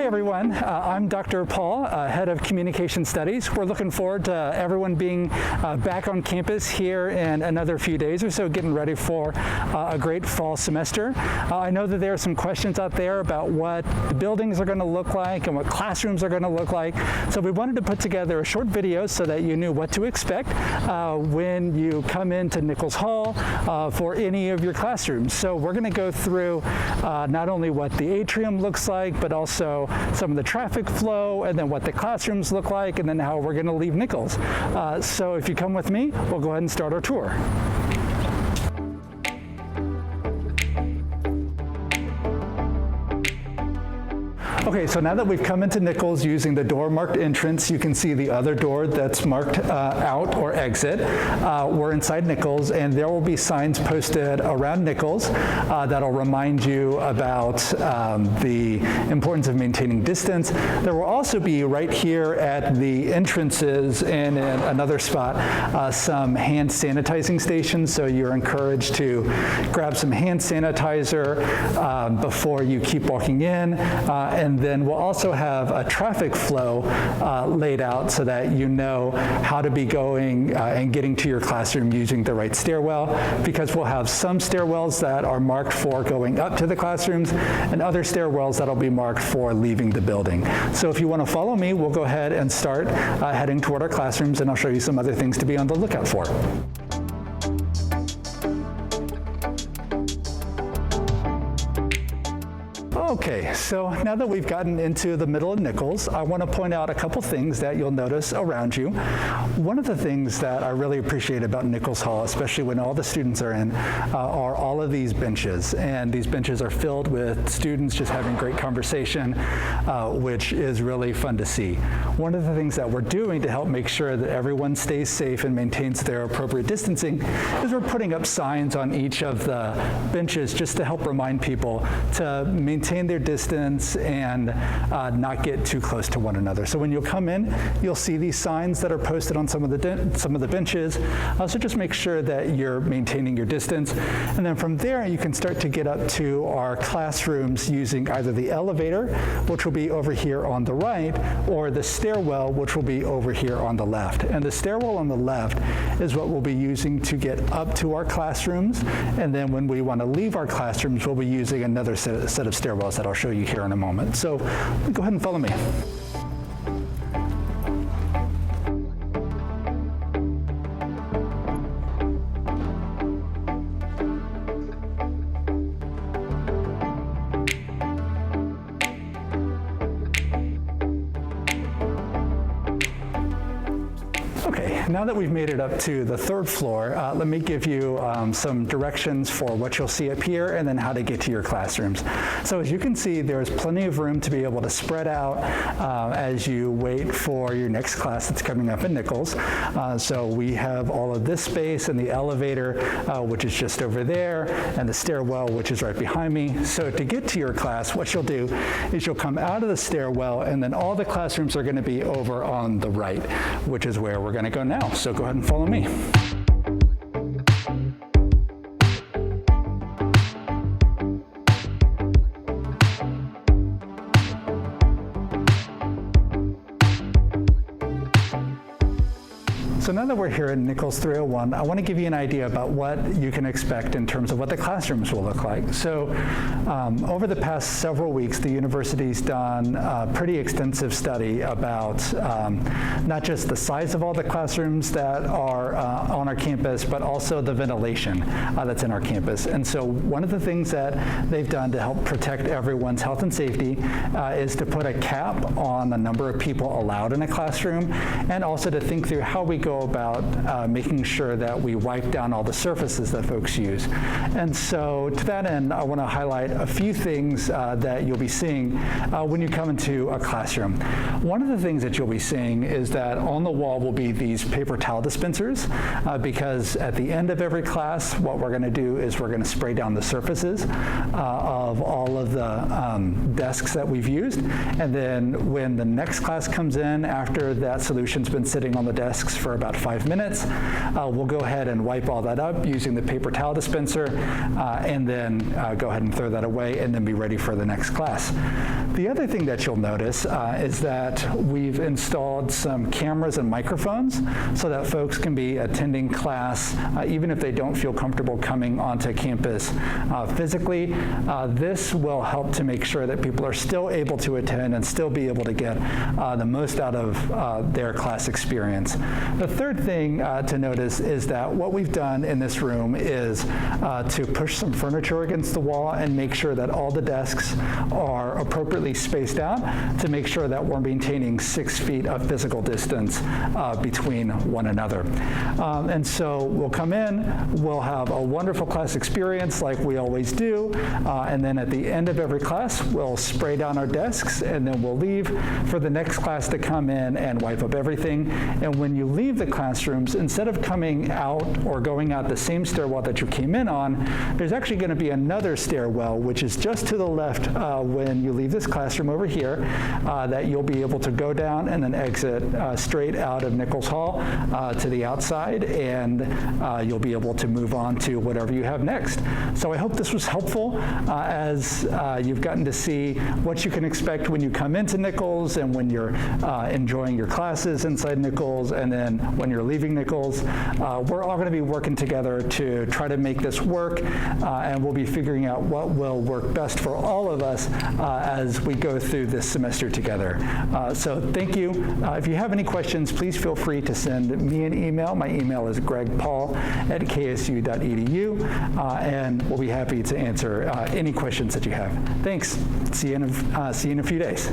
Hi everyone, I'm Dr. Paul, Head of Communication Studies. We're looking forward to everyone being back on campus here in another few days or so, getting ready for a great fall semester. I know that there are some questions out there about what the buildings are going to look like and what classrooms are going to look like. So we wanted to put together a short video so that you knew what to expect when you come into Nichols Hall for any of your classrooms. So we're going to go through not only what the atrium looks like, but also some of the traffic flow, and then what the classrooms look like, and then how we're going to leave Nichols. So if you come with me, we'll go ahead and start our tour. Okay, so now that we've come into Nichols using the door marked entrance, you can see the other door that's marked out or exit. We're inside Nichols, and there will be signs posted around Nichols that'll remind you about the importance of maintaining distance. There will also be right here at the entrances and in another spot some hand sanitizing stations, so you're encouraged to grab some hand sanitizer before you keep walking in. And then we'll also have a traffic flow laid out so that you know how to be going and getting to your classroom using the right stairwell, because we'll have some stairwells that are marked for going up to the classrooms and other stairwells that'll be marked for leaving the building. So if you want to follow me, we'll go ahead and start heading toward our classrooms, and I'll show you some other things to be on the lookout for. Okay, so now that we've gotten into the middle of Nichols, I want to point out a couple things that you'll notice around you. One of the things that I really appreciate about Nichols Hall, especially when all the students are in, are all of these benches. And these benches are filled with students just having great conversation, which is really fun to see. One of the things that we're doing to help make sure that everyone stays safe and maintains their appropriate distancing is we're putting up signs on each of the benches just to help remind people to maintain their distance and not get too close to one another. So when you come in, you'll see these signs that are posted on some of the benches. So just make sure that you're maintaining your distance. And then from there, you can start to get up to our classrooms using either the elevator, which will be over here on the right, or the stairwell, which will be over here on the left. And the stairwell on the left is what we'll be using to get up to our classrooms. And then when we want to leave our classrooms, we'll be using another set of stairwells that I'll show you here in a moment. So go ahead and follow me. Okay, now that we've made it up to the third floor, let me give you some directions for what you'll see up here and then how to get to your classrooms. So as you can see, there's plenty of room to be able to spread out as you wait for your next class that's coming up in Nichols. So we have all of this space and the elevator, which is just over there, and the stairwell, which is right behind me. So to get to your class, what you'll do is you'll come out of the stairwell, and then all the classrooms are going to be over on the right, which is where we're going to go now. So go ahead and follow me. So now that we're here in Nichols 301, I want to give you an idea about what you can expect in terms of what the classrooms will look like. So over the past several weeks, the university's done a pretty extensive study about not just the size of all the classrooms that are on our campus, but also the ventilation that's in our campus. And so one of the things that they've done to help protect everyone's health and safety is to put a cap on the number of people allowed in a classroom, and also to think through how we go about making sure that we wipe down all the surfaces that folks use. And so to that end, I want to highlight a few things that you'll be seeing when you come into a classroom. One of the things that you'll be seeing is that on the wall will be these paper towel dispensers, because at the end of every class, what we're going to do is we're going to spray down the surfaces of all of the desks that we've used. And then when the next class comes in, after that solution's been sitting on the desks for about about 5 minutes. We'll go ahead and wipe all that up using the paper towel dispenser, and then go ahead and throw that away and then be ready for the next class. The other thing that you'll notice is that we've installed some cameras and microphones so that folks can be attending class even if they don't feel comfortable coming onto campus physically. This will help to make sure that people are still able to attend and still be able to get the most out of their class experience. The third thing to notice is that what we've done in this room is to push some furniture against the wall and make sure that all the desks are appropriately spaced out to make sure that we're maintaining 6 feet of physical distance between one another. And so we'll come in, we'll have a wonderful class experience like we always do, and then at the end of every class, we'll spray down our desks, and then we'll leave for the next class to come in and wipe up everything. And when you leave the classrooms, instead of coming out or going out the same stairwell that you came in on, there's actually going to be another stairwell, which is just to the left when you leave this classroom over here, that you'll be able to go down and then exit straight out of Nichols Hall to the outside, and you'll be able to move on to whatever you have next. So I hope this was helpful as you've gotten to see what you can expect when you come into Nichols and when you're enjoying your classes inside Nichols, and then when you're leaving Nichols. We're all going to be working together to try to make this work, and we'll be figuring out what will work best for all of us as we go through this semester together. So thank you. If you have any questions, please feel free to send me an email. My email is gregpaul@ksu.edu, and we'll be happy to answer any questions that you have. Thanks. See you in a few days.